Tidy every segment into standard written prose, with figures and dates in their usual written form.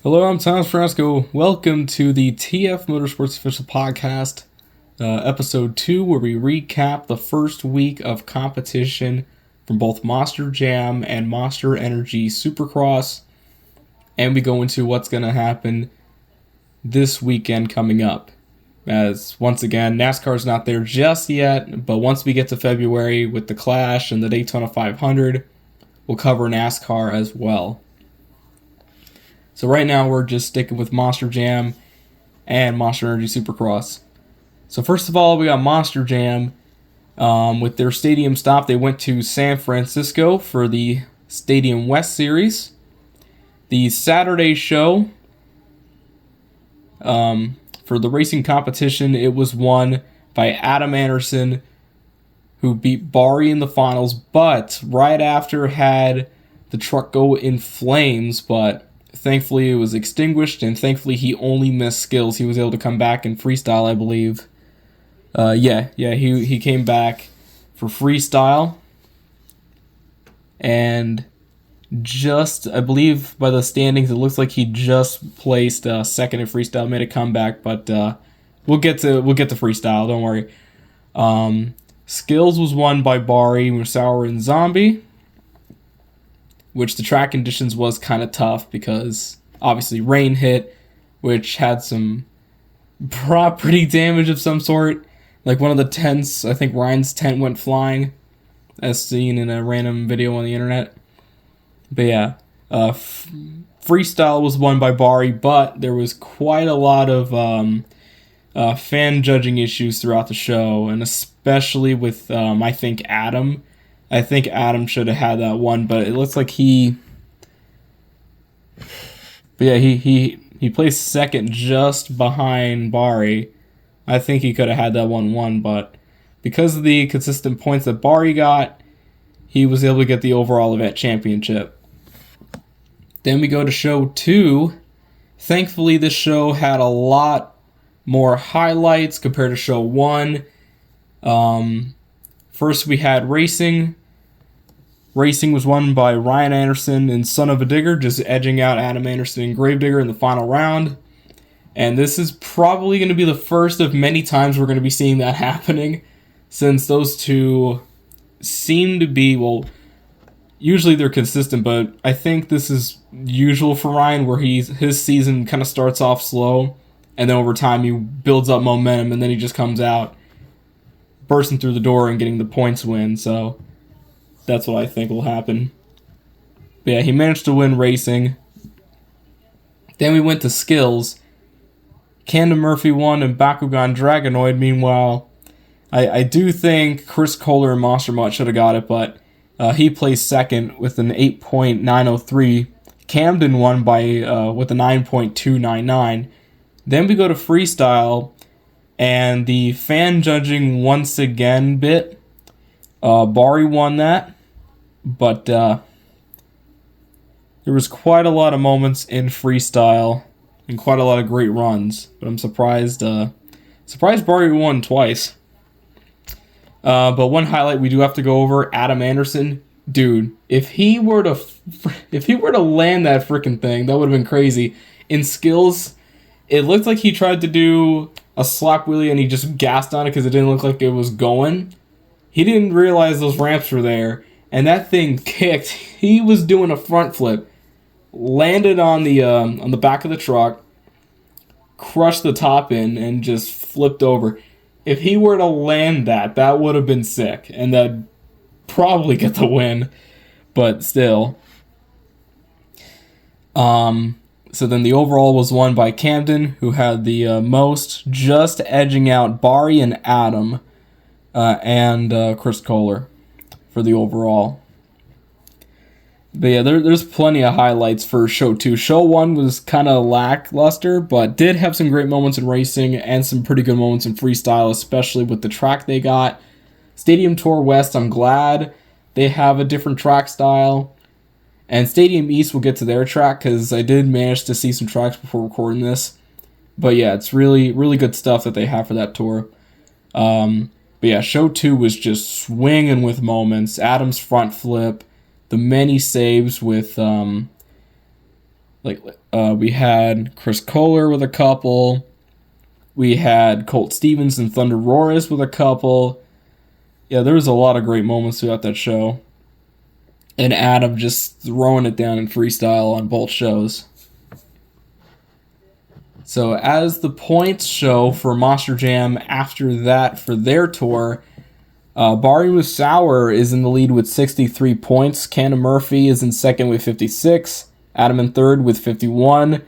Hello, I'm Thomas Frasco. Welcome to the TF Motorsports Official Podcast, Episode 2, where we recap the first week of competition from both Monster Jam and Monster Energy Supercross, and we go into what's going to happen this weekend coming up. As, once again, NASCAR's not there just yet, but once we get to February with the Clash and the Daytona 500, we'll cover NASCAR as well. So right now we're just sticking with Monster Jam and Monster Energy Supercross. So first of all, we got Monster Jam. With their stadium stop, they went to San Francisco for the Stadium West Series. The Saturday show, for the racing competition, it was won by Adam Anderson, who beat Bari in the finals, but right after had the truck go in flames, but thankfully it was extinguished, and thankfully he only missed skills. He was able to come back in freestyle, I believe. He came back for freestyle, and just, I believe by the standings, it looks like he just placed second in freestyle, made a comeback, but we'll get to freestyle, don't worry. Skills was won by Bari, Musauer, and Zombie, which the track conditions was kind of tough because obviously rain hit, which had some property damage of some sort. Like one of the tents, I think Ryan's tent went flying, as seen in a random video on the internet. But yeah, freestyle was won by Bari, but there was quite a lot of fan judging issues throughout the show, and especially with, I think Adam. I think Adam should have had that one, but it looks like he placed second just behind Bari. I think he could have had that one won, but because of the consistent points that Bari got, he was able to get the overall event championship. Then we go to show 2. Thankfully, this show had a lot more highlights compared to show 1. First, we had racing. Racing was won by Ryan Anderson and Son of a Digger, just edging out Adam Anderson and Gravedigger in the final round. And this is probably going to be the first of many times we're going to be seeing that happening, since those two seem to be, well, usually they're consistent, but I think this is usual for Ryan, where his season kind of starts off slow, and then over time he builds up momentum, and then he just comes out bursting through the door and getting the points win. So that's what I think will happen. But yeah, he managed to win racing. Then we went to skills. Camden Murphy won and Bakugan Dragonoid. Meanwhile, I do think Chris Kohler and Monster Mutt should have got it, but he placed second with an 8.903. Camden won by with a 9.299. Then we go to freestyle, and the fan judging once again bit. Bari won that, but there was quite a lot of moments in freestyle and quite a lot of great runs. But I'm surprised Bari won twice. But one highlight we do have to go over: Adam Anderson. Dude, if he were to land that freaking thing, that would have been crazy. In skills, it looked like he tried to do a slap wheelie and he just gassed on it because it didn't look like it was going. He didn't realize those ramps were there, and that thing kicked. He was doing a front flip, landed on the back of the truck, crushed the top in, and just flipped over. If he were to land that would have been sick, and that'd probably get the win, but still. So then the overall was won by Camden, who had the most, just edging out Bari and Adam. And Chris Kohler for the overall. But yeah, there's plenty of highlights for show 2. Show 1 was kind of lackluster, but did have some great moments in racing and some pretty good moments in freestyle, especially with the track they got. Stadium Tour West, I'm glad they have a different track style. And Stadium East, we'll get to their track, because I did manage to see some tracks before recording this. But yeah, it's really, really good stuff that they have for that tour. But yeah, show 2 was just swinging with moments. Adam's front flip, the many saves with We had Chris Kohler with a couple. We had Colt Stevens and Thunder Roars with a couple. Yeah, there was a lot of great moments throughout that show. And Adam just throwing it down in freestyle on both shows. So as the points show for Monster Jam after that for their tour, Barry Musauer is in the lead with 63 points. Cannon Murphy is in second with 56. Adam in third with 51.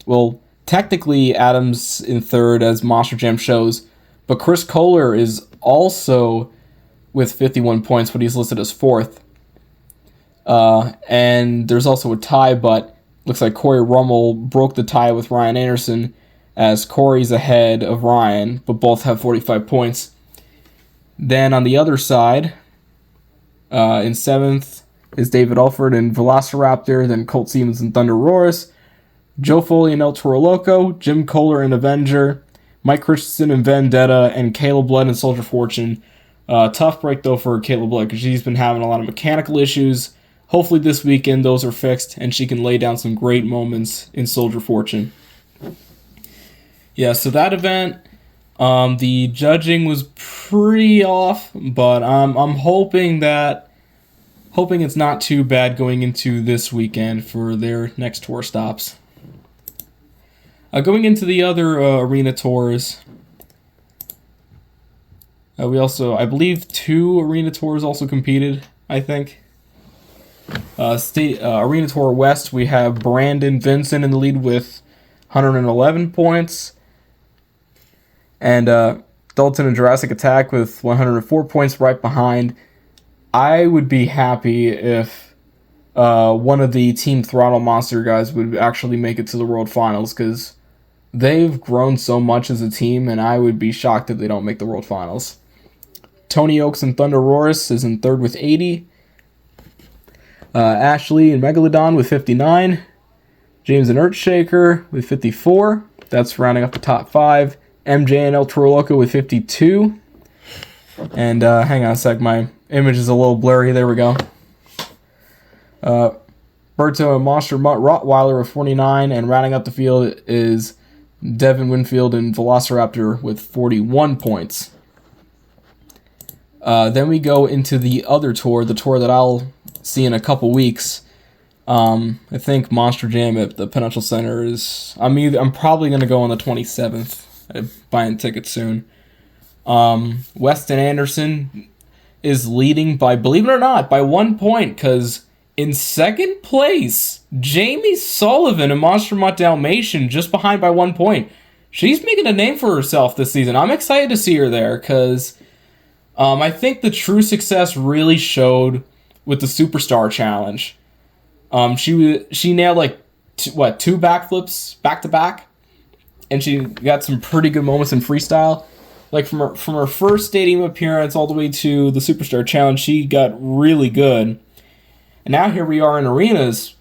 Well, technically Adam's in third as Monster Jam shows, but Chris Kohler is also with 51 points, but he's listed as fourth. And there's also a tie, but looks like Corey Rummel broke the tie with Ryan Anderson, as Corey's ahead of Ryan, but both have 45 points. Then on the other side, in seventh is David Alford and Velociraptor, then Colt Stevens and Thunder Roars, Joe Foley and El Toro Loco, Jim Kohler and Avenger, Mike Christensen and Vendetta, and Caleb Blood and Soldier Fortune. Tough break, though, for Caleb Blood, because she's been having a lot of mechanical issues. Hopefully this weekend those are fixed, and she can lay down some great moments in Soldier Fortune. Yeah, so that event, the judging was pretty off, but I'm hoping it's not too bad going into this weekend for their next tour stops. Going into the other arena tours, we also, I believe, 2 arena tours also competed, I think. Arena Tour West, we have Brandon Vincent in the lead with 111 points. And Dalton and Jurassic Attack with 104 points right behind. I would be happy if one of the Team Throttle Monster guys would actually make it to the World Finals, because they've grown so much as a team, and I would be shocked if they don't make the World Finals. Tony Oaks and Thunder Roars is in third with 80. Ashley and Megalodon with 59. James and Earthshaker with 54. That's rounding up the top 5. MJ and El Toro Loco with 52. And hang on a sec, my image is a little blurry. There we go. Berto and Monster Mutt Rottweiler with 49. And rounding up the field is Devin Winfield and Velociraptor with 41 points. Then we go into the other tour, the tour that I'll see in a couple weeks. I think Monster Jam at the Penitential Center is... I'm probably going to go on the 27th. I'm buying tickets soon. Weston Anderson is leading by, believe it or not, by 1 point, because in second place, Jamie Sullivan and Monster Mutt Dalmatian just behind by 1 point. She's making a name for herself this season. I'm excited to see her there, because I think the true success really showed with the Superstar Challenge. She nailed two backflips back to back, and she got some pretty good moments in freestyle. From her first stadium appearance all the way to the Superstar Challenge, she got really good. And now here we are in arenas.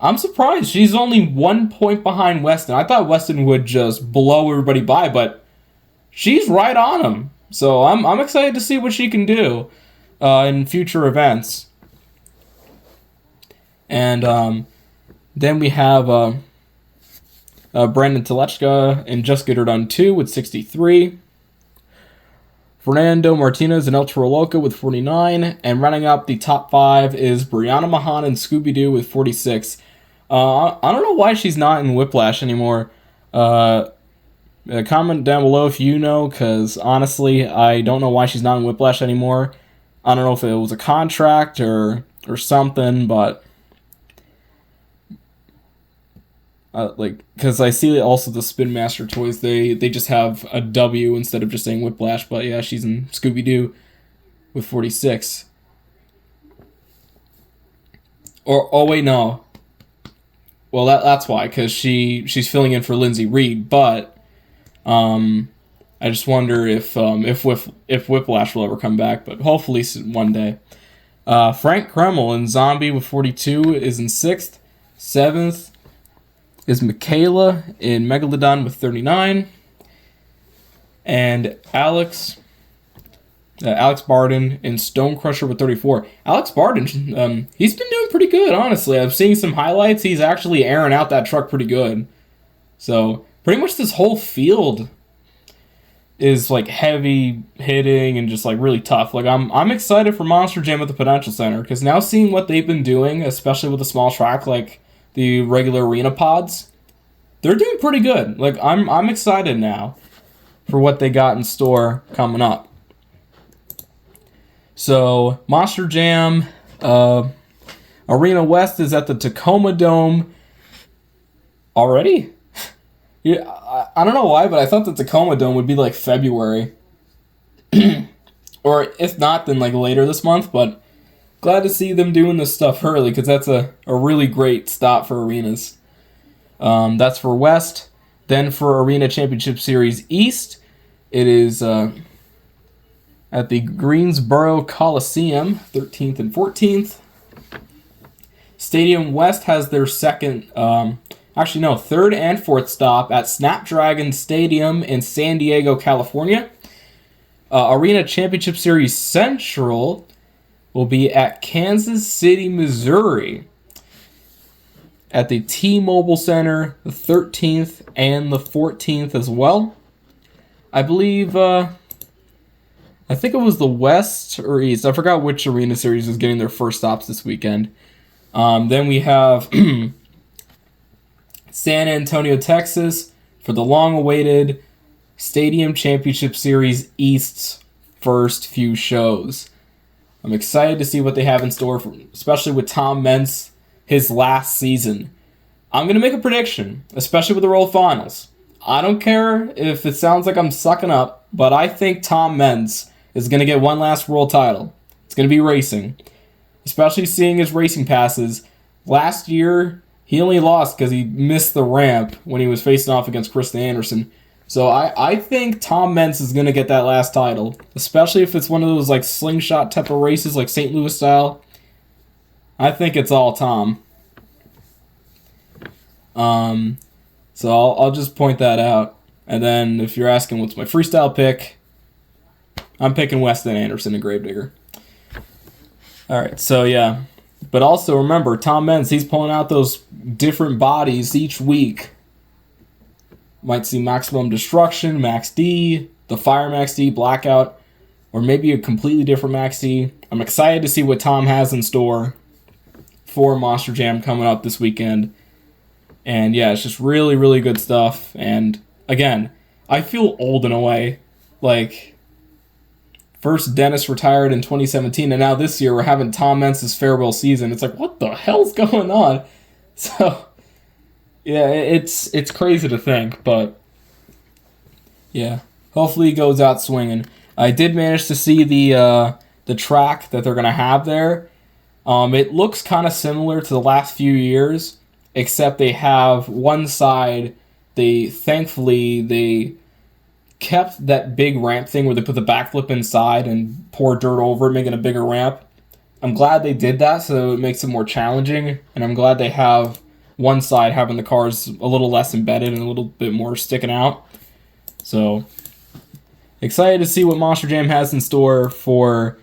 I'm surprised she's only 1 point behind Weston. I thought Weston would just blow everybody by, but she's right on him. So I'm excited to see what she can do in future events. And then we have Brandon Telechka and Just Get Her Done 2 with 63. Fernando Martinez and El Toro Loco with 49. And running up the top 5 is Brianna Mahan and Scooby-Doo with 46. I don't know why she's not in Whiplash anymore. Comment down below if you know, because honestly, I don't know why she's not in Whiplash anymore. I don't know if it was a contract or something, but... because I see also the Spin Master toys, they just have a W instead of just saying Whiplash, but yeah, she's in Scooby-Doo with 46. Oh wait, no. Well, that's why, because she's filling in for Lindsay Reed, but I just wonder if Whiplash will ever come back, but hopefully one day. Frank Kreml in Zombie with 42 is in 6th. 7th is Michaela in Megalodon with 39. And Alex Barden in Stone Crusher with 34. Alex Barden, he's been doing pretty good, honestly. I'm seeing some highlights. He's actually airing out that truck pretty good. So pretty much this whole field is like heavy hitting and just like really tough. Like I'm excited for Monster Jam at the Prudential Center because now seeing what they've been doing, especially with the small track like the regular arena pods, they're doing pretty good. Like I'm excited now for what they got in store coming up. So Monster Jam Arena West is at the Tacoma Dome already. Yeah, I don't know why, but I thought the Tacoma Dome would be like February. Or if not, then like later this month. But glad to see them doing this stuff early because that's a really great stop for arenas. That's for West. Then for Arena Championship Series East, it is at the Greensboro Coliseum, 13th and 14th. Stadium West has their third and fourth stop at Snapdragon Stadium in San Diego, California. Arena Championship Series Central will be at Kansas City, Missouri, at the T-Mobile Center, the 13th and the 14th as well. I believe, I think it was the West or East. I forgot which arena series is getting their first stops this weekend. Then we have San Antonio, Texas, for the long-awaited Stadium Championship Series East's first few shows. I'm excited to see what they have in store, especially with Tom Meents, his last season. I'm going to make a prediction, especially with the World Finals. I don't care if it sounds like I'm sucking up, but I think Tom Meents is going to get one last world title. It's going to be racing, especially seeing his racing passes. Last year, he only lost because he missed the ramp when he was facing off against Kristen Anderson. So I think Tom Meents is going to get that last title, especially if it's one of those like slingshot type of races like St. Louis style. I think it's all Tom. So I'll just point that out. And then if you're asking what's my freestyle pick, I'm picking Weston Anderson and Gravedigger. Alright, so yeah. But also remember, Tom Meents, he's pulling out those different bodies each week. Might see Maximum Destruction, Max D, the Fire Max D, Blackout, or maybe a completely different Max D. I'm excited to see what Tom has in store for Monster Jam coming up this weekend. And yeah, it's just really, really good stuff. And again, I feel old in a way. Like, first Dennis retired in 2017, and now this year we're having Tom Meents' farewell season. It's like, what the hell's going on? So, yeah, it's crazy to think, but yeah, hopefully he goes out swinging. I did manage to see the track that they're going to have there. It looks kind of similar to the last few years, except they have one side, thankfully they kept that big ramp thing where they put the backflip inside and pour dirt over it, making a bigger ramp. I'm glad they did that so it makes it more challenging, and I'm glad they have one side having the cars a little less embedded and a little bit more sticking out. So, excited to see what Monster Jam has in store for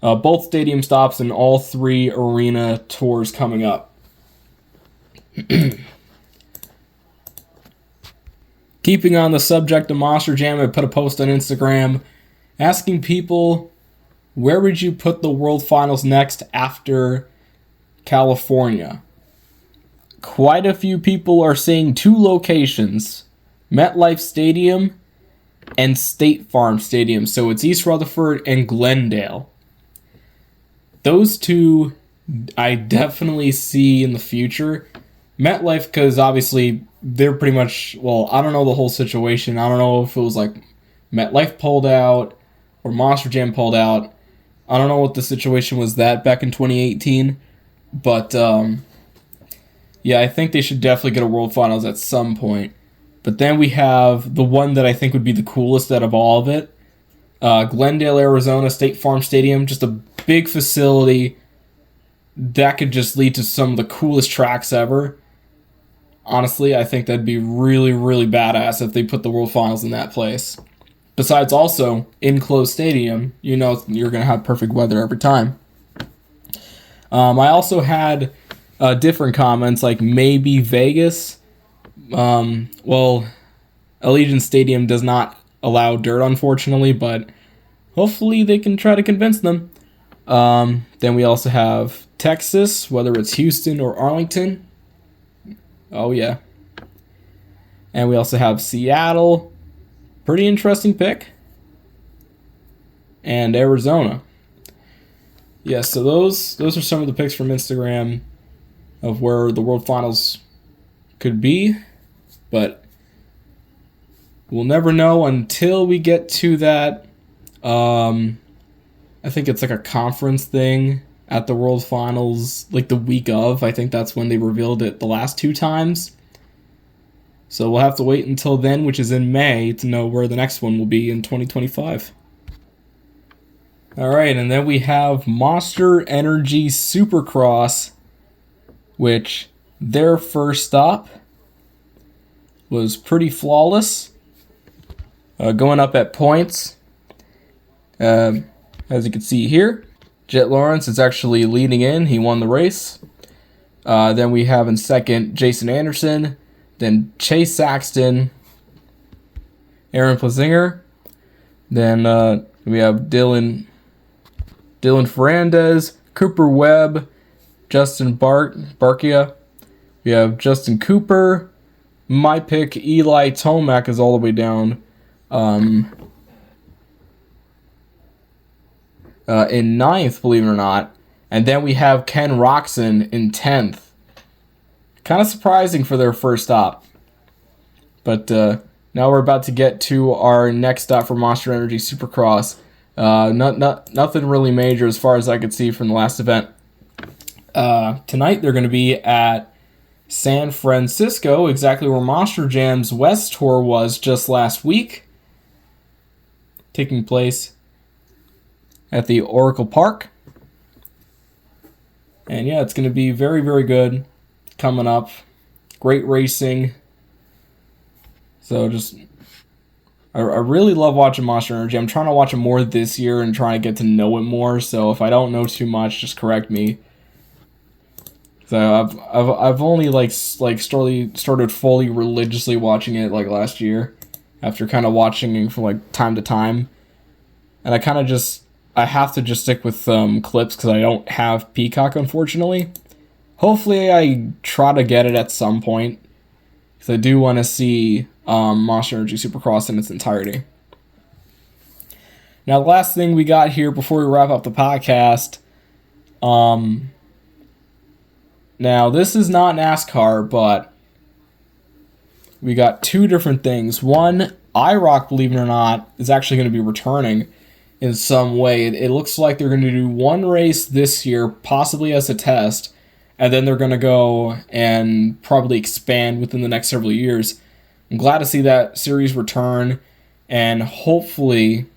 both stadium stops and all three arena tours coming up. Keeping on the subject of Monster Jam, I put a post on Instagram asking people, where would you put the World Finals next after California? Quite a few people are saying two locations, MetLife Stadium and State Farm Stadium. So it's East Rutherford and Glendale. Those two I definitely see in the future. MetLife, because obviously they're pretty much, well, I don't know the whole situation. I don't know if it was like MetLife pulled out or Monster Jam pulled out. I don't know what the situation was that back in 2018. But, yeah, I think they should definitely get a World Finals at some point. But then we have the one that I think would be the coolest out of all of it. Glendale, Arizona, State Farm Stadium. Just a big facility that could just lead to some of the coolest tracks ever. Honestly, I think that'd be really, really badass if they put the World Finals in that place. Besides also, enclosed stadium, you know you're going to have perfect weather every time. I also had different comments, like maybe Vegas. Well, Allegiant Stadium does not allow dirt, unfortunately, but hopefully they can try to convince them. Then we also have Texas, whether it's Houston or Arlington. Oh, yeah. And we also have Seattle. Pretty interesting pick. And Arizona. Yeah, so those are some of the picks from Instagram of where the World Finals could be. But we'll never know until we get to that. I think it's like a conference thing at the World Finals, like the week of. I think that's when they revealed it the last 2 times. So we'll have to wait until then, which is in May, to know where the next one will be in 2025. All right, and then we have Monster Energy Supercross, which their first stop was pretty flawless, going up at points. As you can see here, Jet Lawrence is actually leading in. He won the race. Then we have in second Jason Anderson, then Chase Saxton, Aaron Plessinger. Then we have Dylan Ferrandez, Cooper Webb, Justin Barkia. We have Justin Cooper. My pick, Eli Tomac, is all the way down in 9th, believe it or not. And then we have Ken Roxon in 10th. Kind of surprising for their first stop. But now we're about to get to our next stop for Monster Energy Supercross. Nothing really major as far as I could see from the last event. Tonight they're going to be at San Francisco, exactly where Monster Jam's West Tour was just last week. Taking place at the Oracle Park. And yeah, it's going to be very, very good coming up. Great racing. So I really love watching Monster Energy. I'm trying to watch it more this year and trying to get to know it more. So if I don't know too much, just correct me. So I've only started fully religiously watching it like last year, after kind of watching it from like time to time, and I have to just stick with clips because I don't have Peacock, unfortunately. Hopefully I try to get it at some point, because I do want to see Monster Energy Supercross in its entirety. Now, the last thing we got here before we wrap up the podcast, now this is not NASCAR, but we got 2 different things. One, IROC, believe it or not, is actually going to be returning in some way. It looks like they're going to do 1 race this year, possibly as a test, and then they're going to go and probably expand within the next several years. I'm glad to see that series return, and hopefully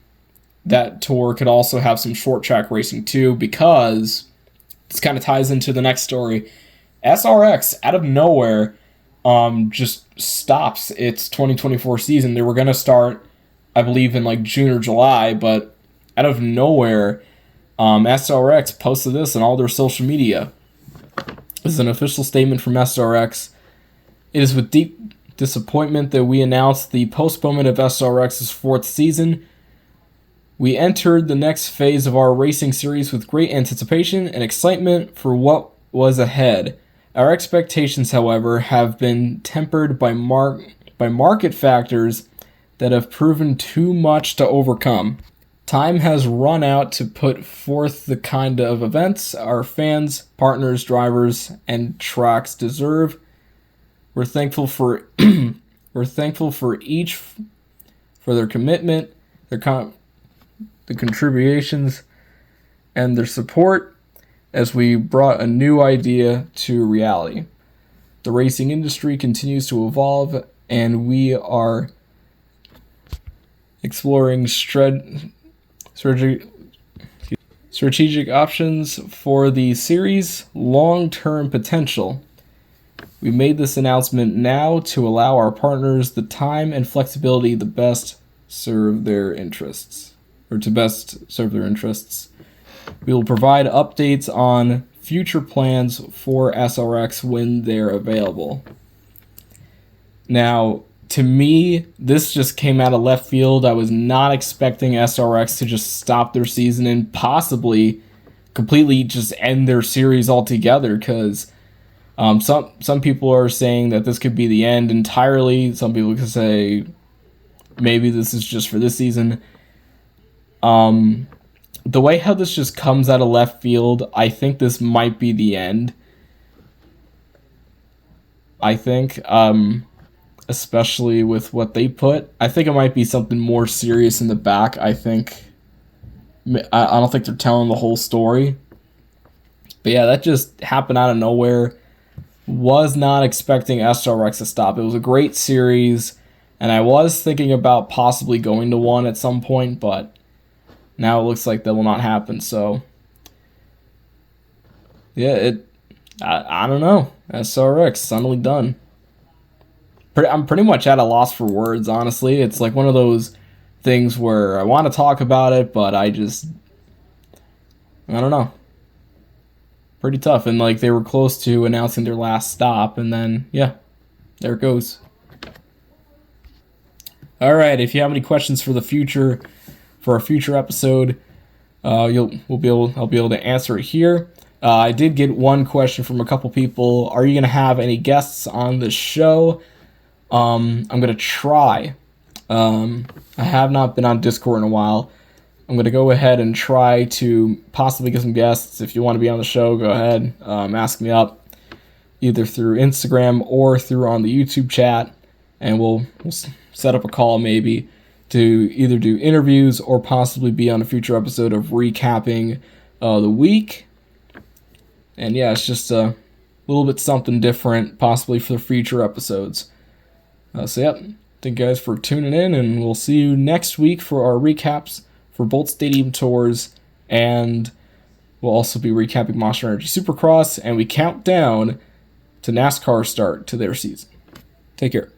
that tour could also have some short track racing too, because this kind of ties into the next story. SRX, out of nowhere, just stops its 2024 season. They were going to start, I believe, in like June or July, but out of nowhere, SRX posted this on all their social media. This is an official statement from SRX. It is with deep disappointment that we announce the postponement of SRX's 4th season. We entered the next phase of our racing series with great anticipation and excitement for what was ahead. Our expectations, however, have been tempered by market factors that have proven too much to overcome. Time has run out to put forth the kind of events our fans, partners, drivers, and tracks deserve. We're thankful for each for their commitment, the contributions, and their support as we brought a new idea to reality. The racing industry continues to evolve, and we are exploring strategic options for the series' long-term potential. We made this announcement now to allow our partners the time and flexibility to best serve their interests. We will provide updates on future plans for SRX when they're available. Now, to me, this just came out of left field. I was not expecting SRX to just stop their season and possibly completely just end their series altogether, because some people are saying that this could be the end entirely. Some people could say maybe this is just for this season. The way how this just comes out of left field, I think this might be the end. I think, especially with what they put. I think it might be something more serious in the back. I don't think they're telling the whole story. But yeah, that just happened out of nowhere. Was not expecting SRX to stop. It was a great series, and I was thinking about possibly going to one at some point, but now it looks like that will not happen. So yeah, I don't know. SRX suddenly done. I'm pretty much at a loss for words, honestly. It's like one of those things where I want to talk about it, but I don't know. Pretty tough. And like they were close to announcing their last stop, and then yeah, there it goes. All right, if you have any questions for the future, for a future episode, I'll be able to answer it here. I did get one question from a couple people. Are you gonna have any guests on the show? I'm gonna try. I have not been on Discord in a while. I'm gonna go ahead and try to possibly get some guests. If you want to be on the show, go ahead. Ask me up either through Instagram or through on the YouTube chat, and we'll set up a call maybe to either do interviews or possibly be on a future episode of recapping the week. And yeah, it's just a little bit something different, possibly for the future episodes. So yep, thank you guys for tuning in, and we'll see you next week for our recaps for both Stadium Tours, and we'll also be recapping Monster Energy Supercross, and we count down to NASCAR start to their season. Take care.